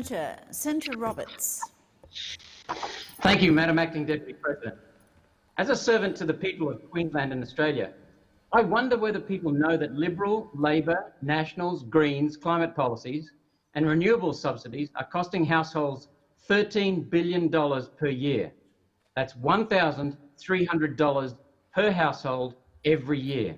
Senator Roberts. Thank you, Madam Acting Deputy President. As a servant to the people of Queensland and Australia, I wonder whether people know that Liberal, Labor, Nationals, Greens climate policies and renewable subsidies are costing households $13 billion per year. That's $1,300 per household every year.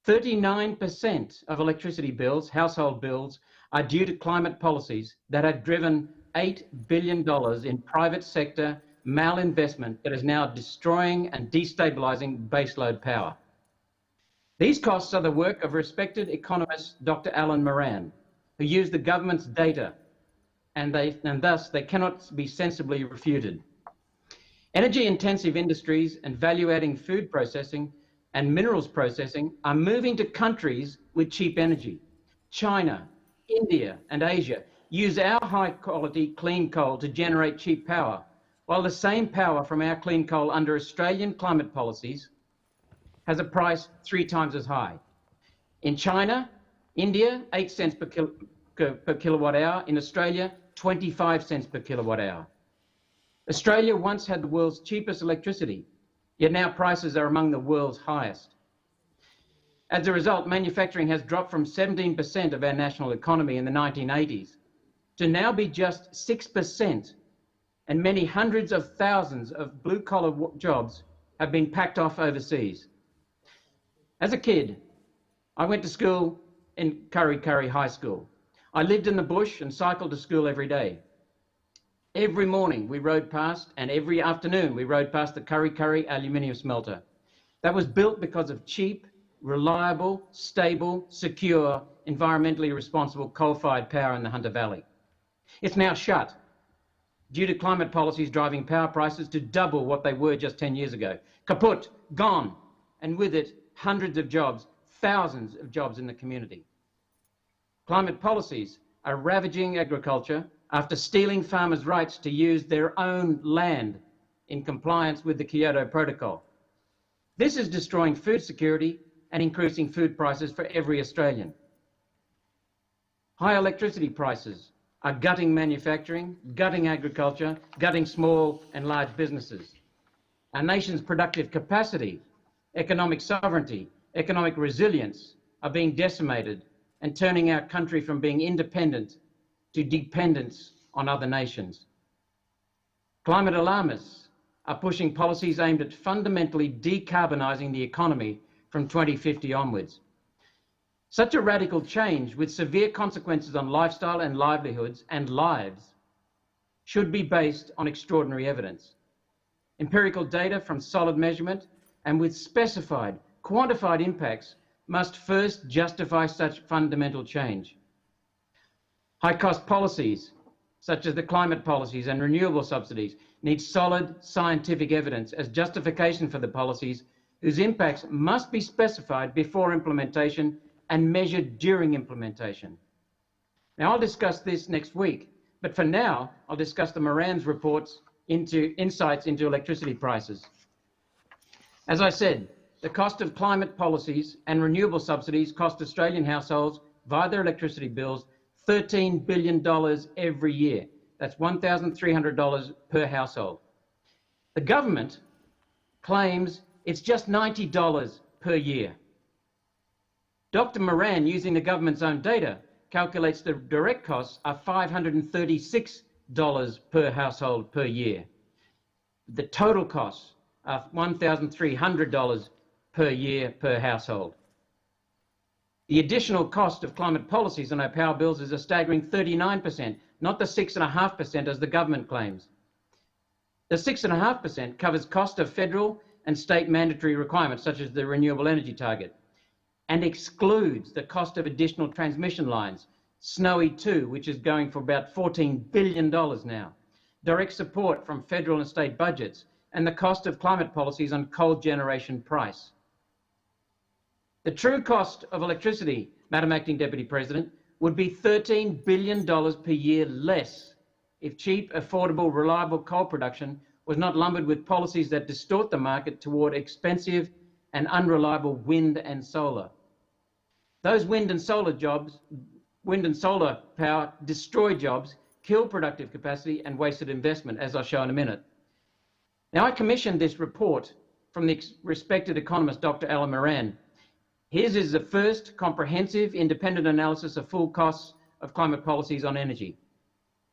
39% of electricity bills, household bills, are due to climate policies that have driven $8 billion in private sector malinvestment that is now destroying and destabilising baseload power. These costs are the work of respected economist Dr. Alan Moran, who used the government's data, and thus they cannot be sensibly refuted. Energy-intensive industries and value-adding food processing and minerals processing are moving to countries with cheap energy. China, India, and Asia use our high-quality clean coal to generate cheap power, while the same power from our clean coal under Australian climate policies has a price 3 times as high. In China, India, 8 cents per kilowatt hour. In Australia, 25 cents per kilowatt hour. Australia once had the world's cheapest electricity, yet now prices are among the world's highest. As a result, manufacturing has dropped from 17% of our national economy in the 1980s to now be just 6%, and many hundreds of thousands of blue-collar jobs have been packed off overseas. As a kid, I went to school in Kurri High School. I lived in the bush and cycled to school every day. Every morning we rode past, and every afternoon we rode past the Kurri aluminium smelter. That was built because of cheap, reliable, stable, secure, environmentally responsible coal-fired power in the Hunter Valley. It's now shut due to climate policies driving power prices to double what they were just 10 years ago. Kaput, gone, and with it, hundreds of jobs, thousands of jobs in the community. Climate policies are ravaging agriculture after stealing farmers' rights to use their own land in compliance with the Kyoto Protocol. This is destroying food security and increasing food prices for every Australian. High electricity prices are gutting manufacturing, gutting agriculture, gutting small and large businesses. Our nation's productive capacity, economic sovereignty, economic resilience are being decimated and turning our country from being independent to dependence on other nations. Climate alarmists are pushing policies aimed at fundamentally decarbonising the economy from 2050 onwards. Such a radical change with severe consequences on lifestyle and livelihoods and lives should be based on extraordinary evidence. Empirical data from solid measurement and with specified, quantified impacts must first justify such fundamental change. High-cost policies, such as the climate policies and renewable subsidies, need solid scientific evidence as justification for the policies whose impacts must be specified before implementation and measured during implementation. Now, I'll discuss this next week, but for now, I'll discuss the Moran's reports into insights into electricity prices. As I said, the cost of climate policies and renewable subsidies cost Australian households via their electricity bills $13 billion every year. That's $1,300 per household. The government claims it's just $90 per year. Dr. Moran, using the government's own data, calculates the direct costs are $536 per household per year. The total costs are $1,300 per year per household. The additional cost of climate policies on our power bills is a staggering 39%, not the 6.5% as the government claims. The 6.5% covers cost of federal and state mandatory requirements, such as the renewable energy target, and excludes the cost of additional transmission lines, Snowy 2, which is going for about $14 billion now, direct support from federal and state budgets, and the cost of climate policies on coal generation price. The true cost of electricity, Madam Acting Deputy President, would be $13 billion per year less if cheap, affordable, reliable coal production was not lumbered with policies that distort the market toward expensive and unreliable wind and solar. Those wind and solar jobs wind and solar power destroy jobs, kill productive capacity, and wasted investment, as I'll show in a minute. Now, I commissioned this report from the respected economist, Dr. Alan Moran. His is the first comprehensive independent analysis of full costs of climate policies on energy.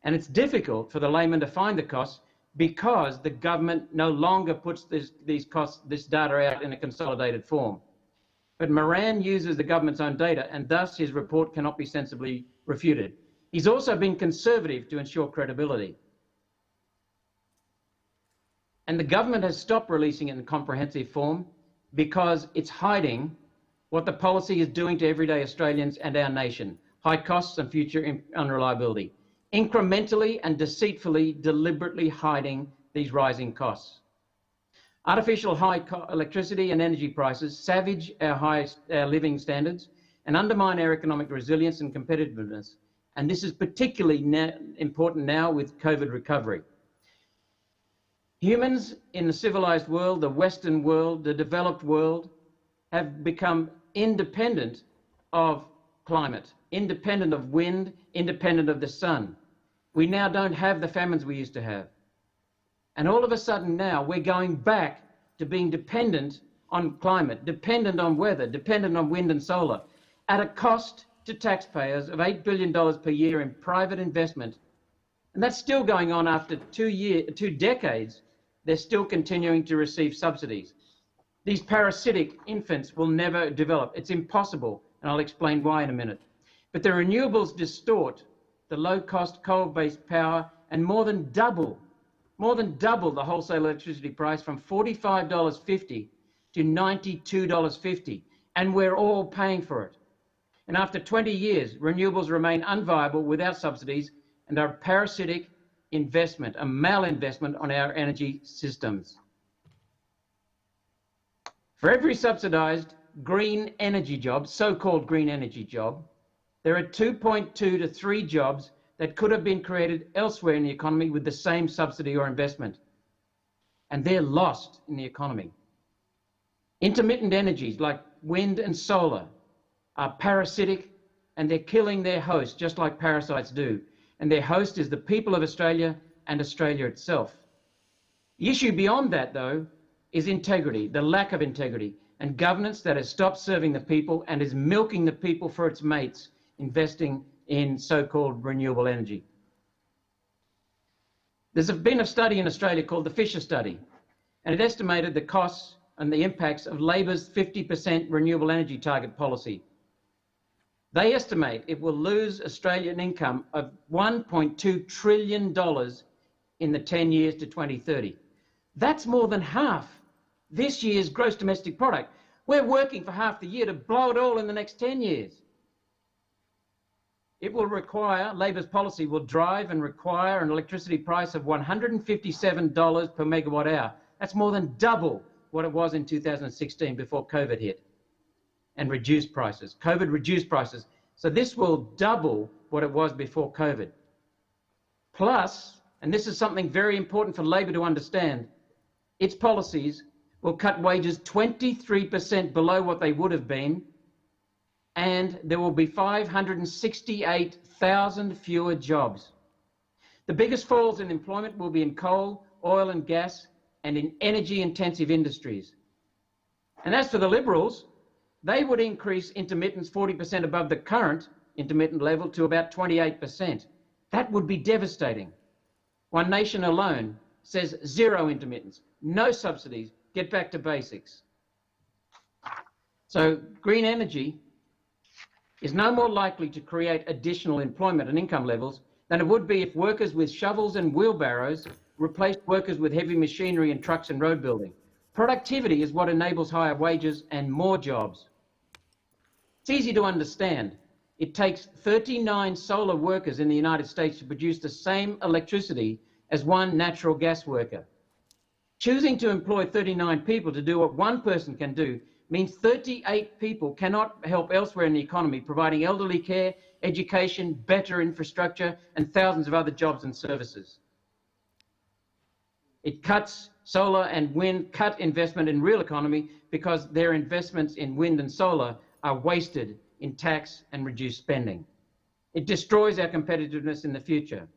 And it's difficult for the layman to find the costs because the government no longer puts this data out in a consolidated form. But Moran uses the government's own data, and thus his report cannot be sensibly refuted. He's also been conservative to ensure credibility. And the government has stopped releasing it in comprehensive form because it's hiding what the policy is doing to everyday Australians and our nation: high costs and future unreliability, incrementally and deceitfully, deliberately hiding these rising costs. Artificial high electricity and energy prices savage our living standards and undermine our economic resilience and competitiveness. And this is particularly important now with COVID recovery. Humans in the civilized world, the Western world, the developed world, have become independent of climate, independent of wind, independent of the sun. We now don't have the famines we used to have. And all of a sudden now we're going back to being dependent on climate, dependent on weather, dependent on wind and solar, at a cost to taxpayers of $8 billion per year in private investment. And that's still going on after 2 decades. They're still continuing to receive subsidies. These parasitic infants will never develop. It's impossible, and I'll explain why in a minute. But the renewables distort the low-cost coal-based power and more than double the wholesale electricity price from $45.50 to $92.50, and we're all paying for it. And after 20 years, renewables remain unviable without subsidies and are a parasitic investment, a malinvestment on our energy systems. For every subsidized green energy job, so-called green energy job, there are 2.2 to 3 jobs that could have been created elsewhere in the economy with the same subsidy or investment. And they're lost in the economy. Intermittent energies like wind and solar are parasitic, and they're killing their host just like parasites do. And their host is the people of Australia and Australia itself. The issue beyond that, though, is integrity, the lack of integrity, and governance that has stopped serving the people and is milking the people for its mates, investing in so-called renewable energy. There's been a study in Australia called the Fisher Study, and it estimated the costs and the impacts of Labor's 50% renewable energy target policy. They estimate it will lose Australian income of $1.2 trillion in the 10 years to 2030. That's more than half this year's gross domestic product. We're working for half the year to blow it all in the next 10 years. It will require, Labor's policy will drive and require an electricity price of $157 per megawatt hour. That's more than double what it was in 2016 before COVID hit and reduced prices. COVID reduced prices. So this will double what it was before COVID. Plus, and this is something very important for Labor to understand, its policies will cut wages 23% below what they would have been, and there will be 568,000 fewer jobs. The biggest falls in employment will be in coal, oil and gas, and in energy-intensive industries. And as for the Liberals, they would increase intermittence 40% above the current intermittent level to about 28%. That would be devastating. One Nation alone says zero intermittence, no subsidies, get back to basics. So green energy is no more likely to create additional employment and income levels than it would be if workers with shovels and wheelbarrows replaced workers with heavy machinery and trucks and road building. Productivity is what enables higher wages and more jobs. It's easy to understand. It takes 39 solar workers in the United States to produce the same electricity as one natural gas worker. Choosing to employ 39 people to do what one person can do means 38 people cannot help elsewhere in the economy, providing elderly care, education, better infrastructure, and thousands of other jobs and services. It cuts solar and wind, cut investment in real economy because their investments in wind and solar are wasted in tax and reduced spending. It destroys our competitiveness in the future.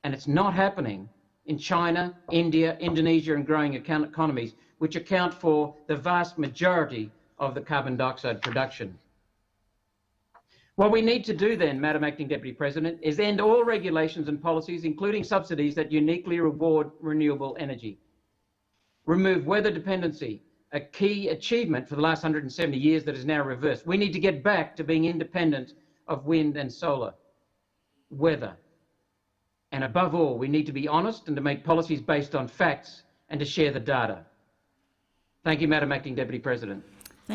And it's not happening in China, India, Indonesia, and growing economies, which account for the vast majority of the carbon dioxide production. What we need to do then, Madam Acting Deputy President, is end all regulations and policies, including subsidies that uniquely reward renewable energy. Remove weather dependency, a key achievement for the last 170 years that is now reversed. We need to get back to being independent of wind and solar, weather. And above all, we need to be honest and to make policies based on facts and to share the data. Thank you, Madam Acting Deputy President.